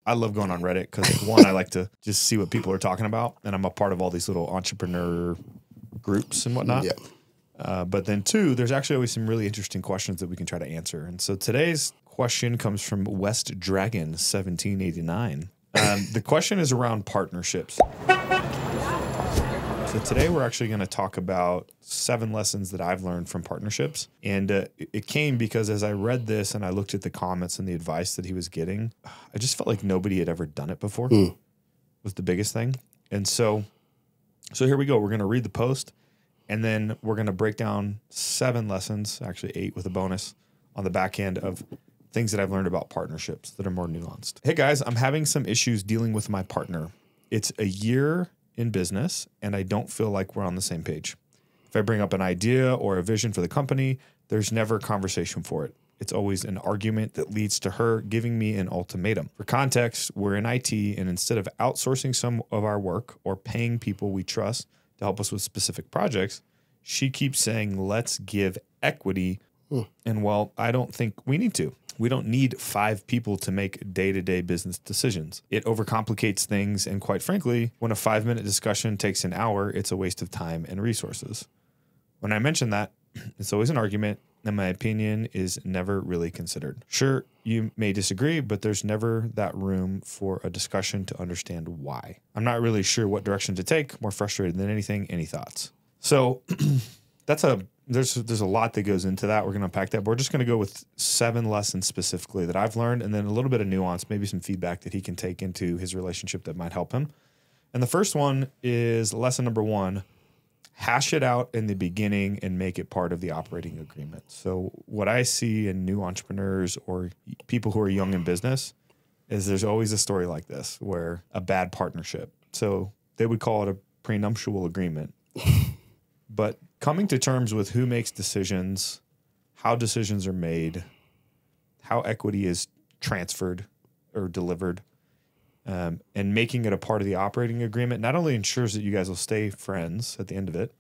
I love going on Reddit because one, I like to just see what people are talking about, and I'm a part of all these little entrepreneur groups and whatnot. Yeah. But then two, there's actually always some really interesting questions that we can try to answer. And so today's question comes from West Dragon 1789. The question is around partnerships. So today we're actually going to talk about 7 lessons that I've learned from partnerships. And it came because as I read this and I looked at the comments and the advice that he was getting, I just felt like nobody had ever done it before was the biggest thing. And so here we go. We're going to read the post and then we're going to break down 7 lessons, actually 8 with a bonus on the back end of things that I've learned about partnerships that are more nuanced. Hey guys, I'm having some issues dealing with my partner. It's a year in business, and I don't feel like we're on the same page. If I bring up an idea or a vision for the company, there's never a conversation for it. It's always an argument that leads to her giving me an ultimatum. For context, we're in IT, and instead of outsourcing some of our work or paying people we trust to help us with specific projects, she keeps saying, let's give equity. And well, I don't think we need to. We don't need 5 people to make day-to-day business decisions. It overcomplicates things, and quite frankly, when a 5-minute discussion takes an hour, it's a waste of time and resources. When I mention that, it's always an argument, and my opinion is never really considered. Sure, you may disagree, but there's never that room for a discussion to understand why. I'm not really sure what direction to take, more frustrated than anything. Any thoughts? So there's a lot that goes into that. We're going to unpack that, but we're just going to go with 7 lessons specifically that I've learned, and then a little bit of nuance, maybe some feedback that he can take into his relationship that might help him. And the first one is lesson number 1, hash it out in the beginning and make it part of the operating agreement. So what I see in new entrepreneurs or people who are young in business is there's always a story like this where a bad partnership. So they would call it a prenuptial agreement. But coming to terms with who makes decisions, how decisions are made, how equity is transferred or delivered, and making it a part of the operating agreement not only ensures that you guys will stay friends at the end of it,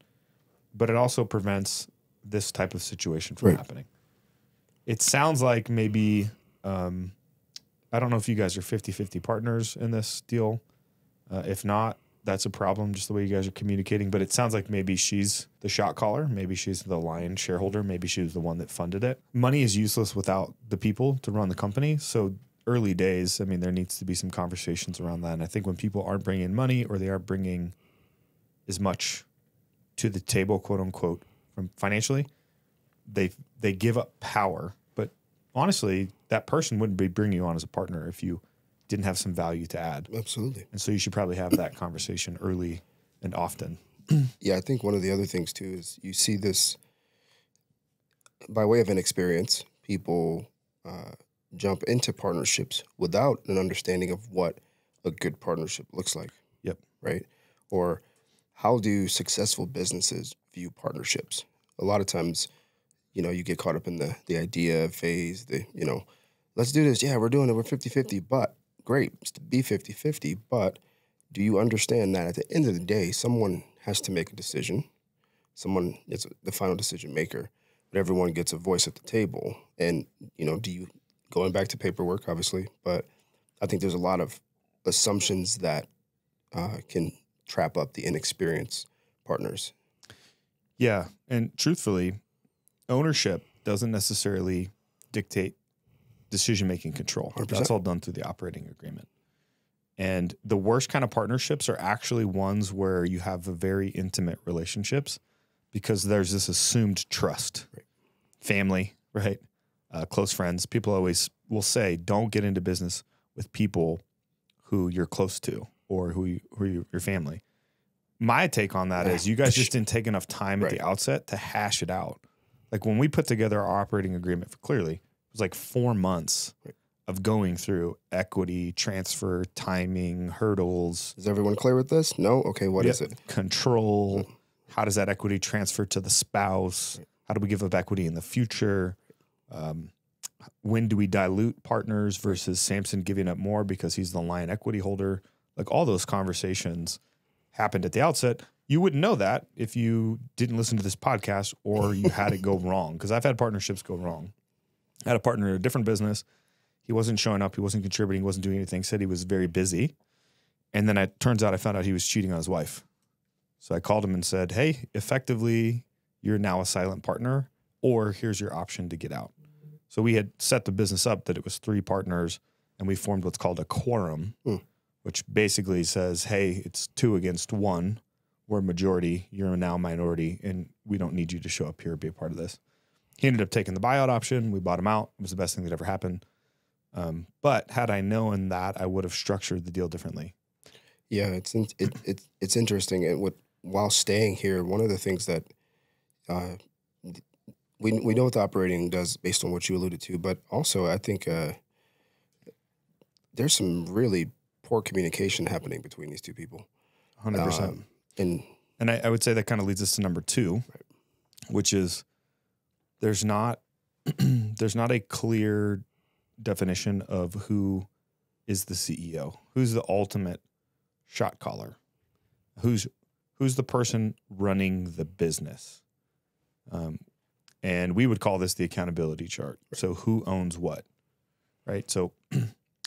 but it also prevents this type of situation from happening. It sounds like maybe, I don't know if you guys are 50-50 partners in this deal. If not, that's a problem, just the way you guys are communicating. But it sounds like maybe she's the shot caller. Maybe she's the lion shareholder. Maybe she was the one that funded it. Money is useless without the people to run the company. So early days, I mean, there needs to be some conversations around that. And I think when people aren't bringing money or they aren't bringing as much to the table, quote unquote, from financially, they give up power. But honestly, that person wouldn't be bringing you on as a partner if you didn't have some value to add. Absolutely. And so you should probably have that conversation early and often. Yeah, I think one of the other things too is you see this by way of inexperience. People jump into partnerships without an understanding of what a good partnership looks like. Yep. Right? Or how do successful businesses view partnerships? A lot of times, you get caught up in the idea phase, let's do this. Yeah, we're doing it. We're 50-50, but great, be 50-50, but do you understand that at the end of the day, someone has to make a decision. Someone is the final decision maker, but everyone gets a voice at the table. And, going back to paperwork, obviously, but I think there's a lot of assumptions that can trap up the inexperienced partners. Yeah, and truthfully, ownership doesn't necessarily dictate decision-making control. 100%. That's all done through the operating agreement. And the worst kind of partnerships are actually ones where you have a very intimate relationships because there's this assumed trust. Right. Family, right? Close friends. People always will say, don't get into business with people who you're close to or who your family. My take on that is you guys just didn't take enough time at the outset to hash it out. Like when we put together our operating agreement for Clearly, it was like 4 months of going through equity, transfer, timing, hurdles. Is everyone clear with this? No? Okay, what is it? Control. How does that equity transfer to the spouse? How do we give up equity in the future? When do we dilute partners versus Samson giving up more because he's the lion equity holder? Like all those conversations happened at the outset. You wouldn't know that if you didn't listen to this podcast or you had it go wrong. Because I've had partnerships go wrong. I had a partner in a different business. He wasn't showing up. He wasn't contributing. He wasn't doing anything. Said he was very busy. And then it turns out I found out he was cheating on his wife. So I called him and said, hey, effectively, you're now a silent partner, or here's your option to get out. So we had set the business up that it was 3 partners, and we formed what's called a quorum, which basically says, hey, it's 2 against 1. We're majority. You're now minority, and we don't need you to show up here or be a part of this. He ended up taking the buyout option. We bought him out. It was the best thing that ever happened. But had I known that, I would have structured the deal differently. Yeah, it's interesting. And while staying here, one of the things that we know what the operating does based on what you alluded to, but also I think there's some really poor communication happening between these 2 people. 100%. And I would say that kind of leads us to number 2, which is there's not a clear definition of who is the CEO, who's the ultimate shot caller, who's the person running the business. And we would call this the accountability chart. So who owns what, right? So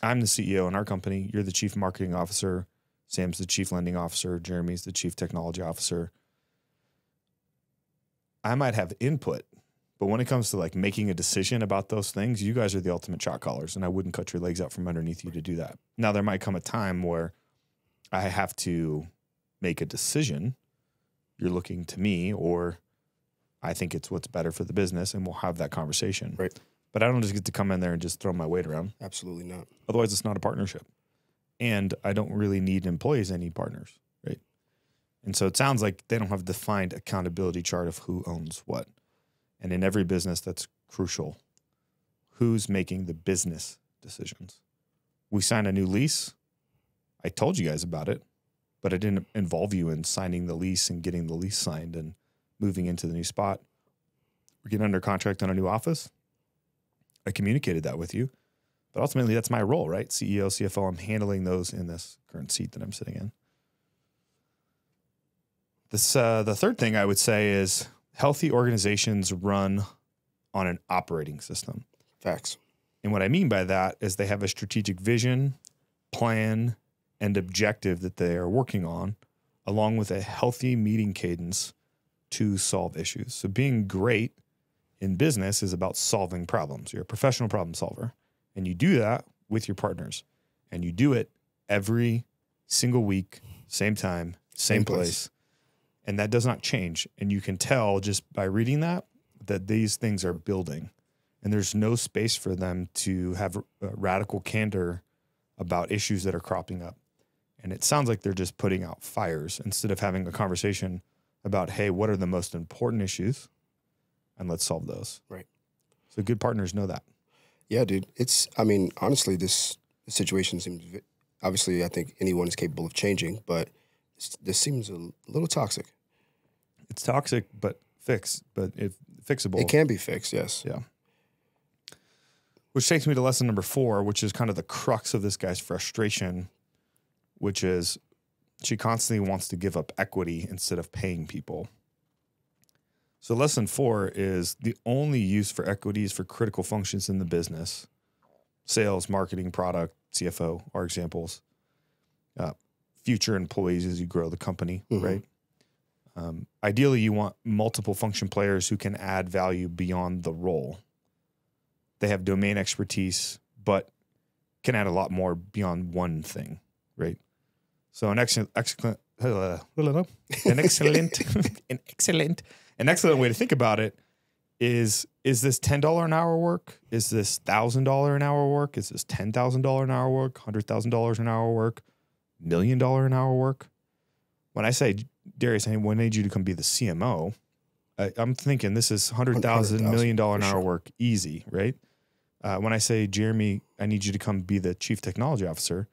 I'm the CEO in our company. You're the chief marketing officer. Sam's the chief lending officer. Jeremy's the chief technology officer. I might have input, but when it comes to like making a decision about those things, you guys are the ultimate shot callers, and I wouldn't cut your legs out from underneath you to do that. Now, there might come a time where I have to make a decision. You're looking to me, or I think it's what's better for the business, and we'll have that conversation. Right. But I don't just get to come in there and just throw my weight around. Absolutely not. Otherwise, it's not a partnership. And I don't really need employees. I need partners, right? And so it sounds like they don't have a defined accountability chart of who owns what. And in every business, that's crucial. Who's making the business decisions? We sign a new lease. I told you guys about it, but I didn't involve you in signing the lease and getting the lease signed and moving into the new spot. We're getting under contract on a new office. I communicated that with you, but ultimately that's my role, right? CEO, CFO, I'm handling those in this current seat that I'm sitting in. The third thing I would say is healthy organizations run on an operating system. Facts. And what I mean by that is they have a strategic vision, plan, and objective that they are working on, along with a healthy meeting cadence to solve issues. So being great in business is about solving problems. You're a professional problem solver, and you do that with your partners, and you do it every single week, same time, same place. And that does not change. And you can tell just by reading that these things are building, and there's no space for them to have radical candor about issues that are cropping up. And it sounds like they're just putting out fires instead of having a conversation about, hey, what are the most important issues? And let's solve those. Right. So good partners know that. Yeah, dude. Honestly, this situation seems, obviously, I think anyone is capable of changing, but this seems a little toxic. It's toxic, but fixable. It can be fixed, yes. Yeah. Which takes me to lesson number 4, which is kind of the crux of this guy's frustration, which is she constantly wants to give up equity instead of paying people. So lesson 4 is the only use for equity is for critical functions in the business. Sales, marketing, product, CFO are examples. Future employees as you grow the company, right? Ideally, you want multiple function players who can add value beyond the role. They have domain expertise, but can add a lot more beyond one thing, right? So an excellent way to think about it is this $10 an hour work? Is this $1,000 an hour work? Is this $10,000 an hour work? $100,000 an hour work? $1 million an hour work? When I say, Darius, I need you to come be the CMO, I'm thinking this is $100,000, $1 million an hour work, easy, right? When I say, Jeremy, I need you to come be the chief technology officer,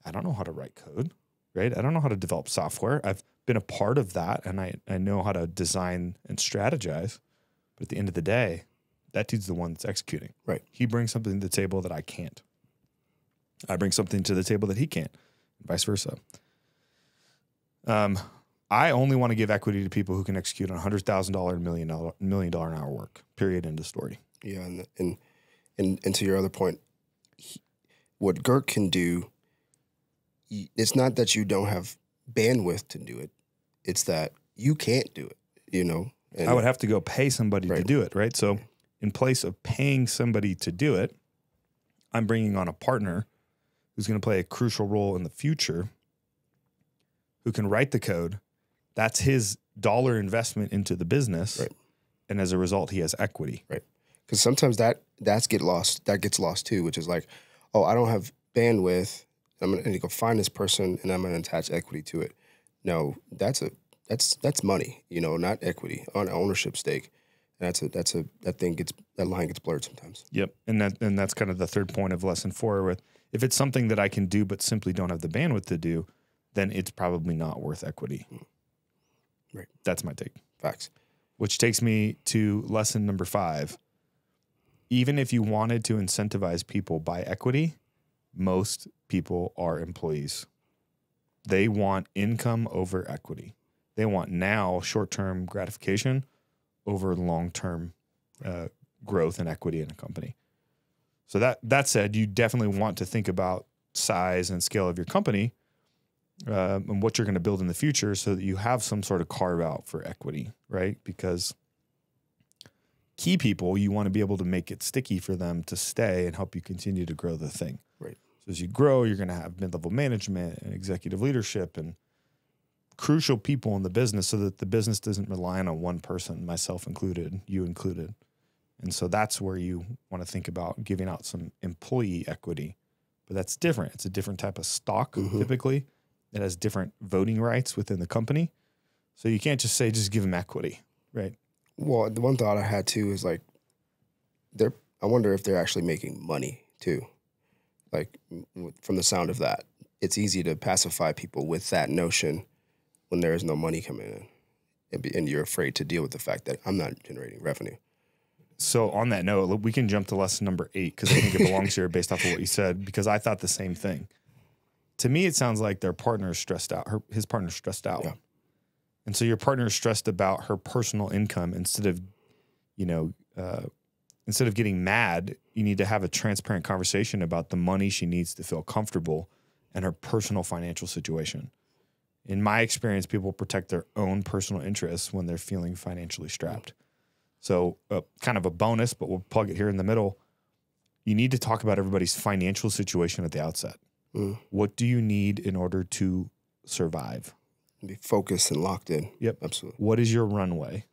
I don't know how to write code, right? I don't know how to develop software. I've been a part of that, and I know how to design and strategize. But at the end of the day, that dude's the one that's executing. Right. He brings something to the table that I can't. I bring something to the table that he can't, and vice versa. I only want to give equity to people who can execute on $100,000, $1 million an hour work, period, end of story. Yeah, and to your other point, what Gert can do, it's not that you don't have bandwidth to do it. It's that you can't do it, you know. And I would have to go pay somebody to Right. do it, right? So in place of paying somebody to do it, I'm bringing on a partner who's going to play a crucial role in the future, who can write the code. That's his dollar investment into the business. Right. And as a result, he has equity. Right. Because sometimes that gets lost too, which is like, oh, I don't have bandwidth. I'm going to go find this person and I'm going to attach equity to it. No, that's money, you know, not equity on ownership stake. And that line gets blurred sometimes. Yep. And that's kind of the third point of lesson 4 with, if it's something that I can do but simply don't have the bandwidth to do, then it's probably not worth equity. Right. That's my take. Facts. Which takes me to lesson number 5. Even if you wanted to incentivize people by equity, most people are employees. They want income over equity. They want now short-term gratification over long-term growth and equity in a company. So that said, you definitely want to think about size and scale of your company and what you're going to build in the future so that you have some sort of carve out for equity, right? Because key people, you want to be able to make it sticky for them to stay and help you continue to grow the thing. Right. So as you grow, you're going to have mid-level management and executive leadership and crucial people in the business so that the business doesn't rely on one person, myself included, you included. And so that's where you want to think about giving out some employee equity. But that's different. It's a different type of stock, typically. It has different voting rights within the company. So you can't just say, just give them equity, right? Well, the one thought I had too is like, I wonder if they're actually making money too. Like from the sound of that, it's easy to pacify people with that notion when there is no money coming in, and you're afraid to deal with the fact that I'm not generating revenue. So on that note, we can jump to lesson number 8 because I think it belongs here based off of what you said, because I thought the same thing. To me, it sounds like their partner is stressed out. His partner's stressed out. Yeah. And so your partner is stressed about her personal income instead of getting mad, you need to have a transparent conversation about the money she needs to feel comfortable and her personal financial situation. In my experience, people protect their own personal interests when they're feeling financially strapped. So kind of a bonus, but we'll plug it here in the middle. You need to talk about everybody's financial situation at the outset. What do you need in order to survive? Be focused and locked in. Yep. Absolutely. What is your runway,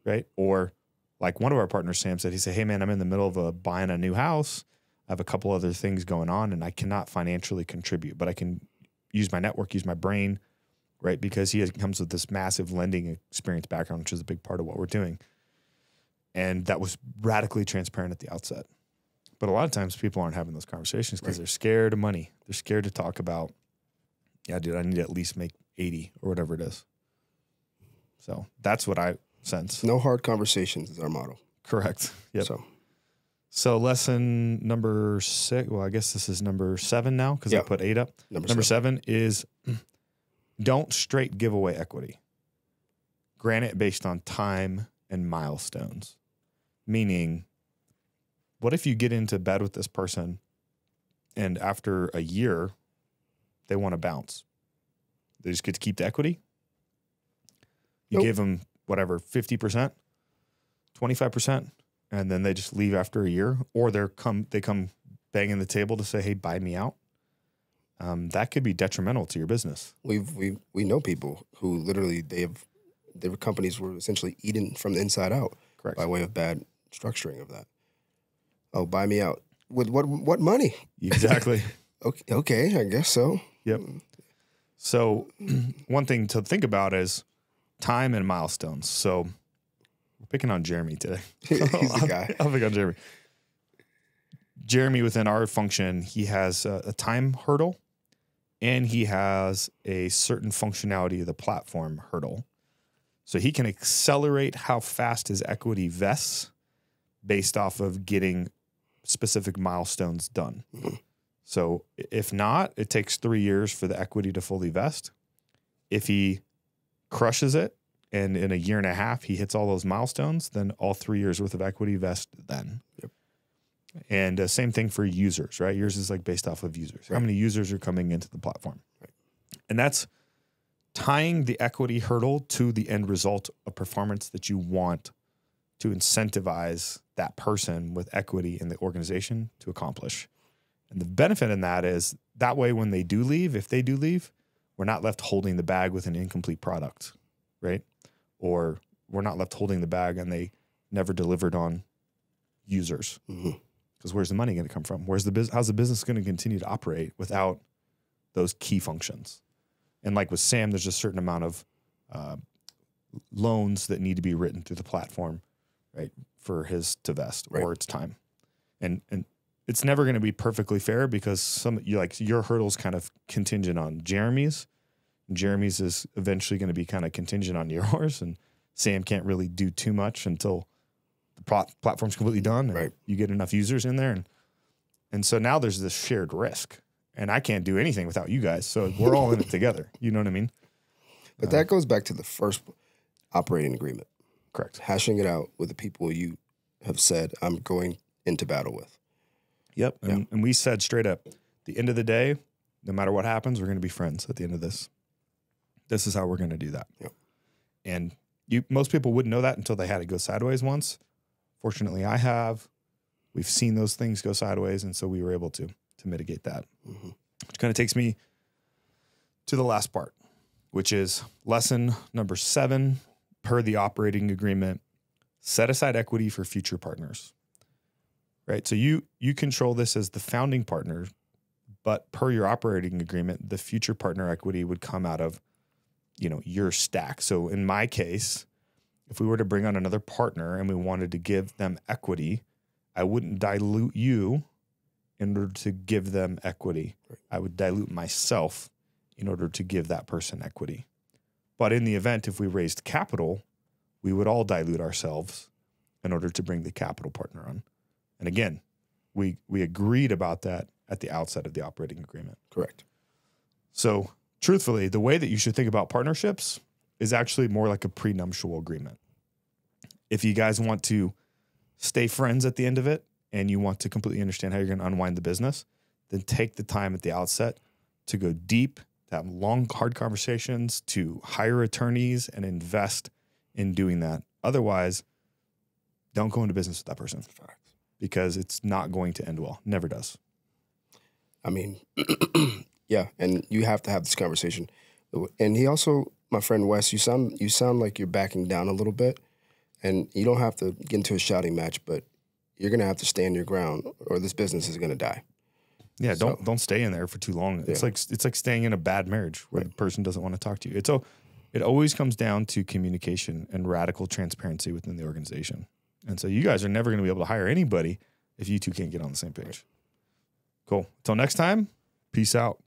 right? Or like one of our partners, Sam, said, he said, hey, man, I'm in the middle of buying a new house. I have a couple other things going on, and I cannot financially contribute, but I can use my network, use my brain, right? Because he comes with this massive lending experience background, which is a big part of what we're doing. And that was radically transparent at the outset. But a lot of times people aren't having those conversations because they're scared of money. They're scared to talk about, yeah, dude, I need to at least make 80 or whatever it is. So that's what I sense. No hard conversations is our motto. Correct. Yep. So lesson number 6, well, I guess this is number 7 now because I put 8 up. Number 7 is don't straight give away equity. Grant it based on time and milestones. Meaning, what if you get into bed with this person and after a year, they want to bounce? They just get to keep the equity? You give them whatever, 50%, 25%, and then they just leave after a year, or they come banging the table to say, hey, buy me out. That could be detrimental to your business. We know people who literally their companies were essentially eaten from the inside out. Correct. By way of bad structuring of that. Oh, buy me out. With what money? Exactly. Okay, I guess so. Yep. So one thing to think about is time and milestones. So we're picking on Jeremy today. He's the guy. I'll pick on Jeremy. Jeremy, within our function, he has a time hurdle and he has a certain functionality of the platform hurdle. So he can accelerate how fast his equity vests based off of getting specific milestones done. So if not, it takes 3 years for the equity to fully vest. If he crushes it and in a year and a half he hits all those milestones, then all 3 years worth of equity vest then. Yep. And same thing for users, right? Yours is like based off of users. How many users are coming into the platform? Right. And that's tying the equity hurdle to the end result of performance that you want to incentivize that person with equity in the organization to accomplish. And the benefit in that is that way when they do leave, if they do leave, we're not left holding the bag with an incomplete product, right? Or we're not left holding the bag and they never delivered on users. Because where's the money going to come from? How's the business going to continue to operate without those key functions? And like with Sam, there's a certain amount of loans that need to be written through the platform, right, for his to vest or it's time. And it's never going to be perfectly fair because your hurdle's kind of contingent on Jeremy's. And Jeremy's is eventually going to be kind of contingent on yours. And Sam can't really do too much until the platform's completely done and you get enough users in there. And so now there's this shared risk. And I can't do anything without you guys. So we're all in it together. You know what I mean? But that goes back to the first operating agreement. Correct. Hashing it out with the people you have said, I'm going into battle with. Yep. And we said straight up, at the end of the day, no matter what happens, we're going to be friends at the end of this. This is how we're going to do that. Yep. And most people wouldn't know that until they had it go sideways once. Fortunately, I have. We've seen those things go sideways, and so we were able to mitigate that. Which kind of takes me to the last part, which is lesson number 7, per the operating agreement, set aside equity for future partners. Right? So you control this as the founding partner, but per your operating agreement, the future partner equity would come out of, your stack. So in my case, if we were to bring on another partner and we wanted to give them equity, I wouldn't dilute you in order to give them equity. I would dilute myself in order to give that person equity. But in the event, if we raised capital, we would all dilute ourselves in order to bring the capital partner on. And again, we agreed about that at the outset of the operating agreement. Correct. So truthfully, the way that you should think about partnerships is actually more like a prenuptial agreement. If you guys want to stay friends at the end of it and you want to completely understand how you're going to unwind the business, then take the time at the outset to go deep, to have long, hard conversations, to hire attorneys and invest in doing that. Otherwise, don't go into business with that person because it's not going to end well. Never does. I mean, yeah, and you have to have this conversation. And he also, my friend Wes, you sound like you're backing down a little bit. And you don't have to get into a shouting match, but you're going to have to stand your ground or this business is going to die. Yeah, don't stay in there for too long. It's like staying in a bad marriage where the person doesn't want to talk to you. It always comes down to communication and radical transparency within the organization. And so you guys are never going to be able to hire anybody if you two can't get on the same page. Cool. Until next time, peace out.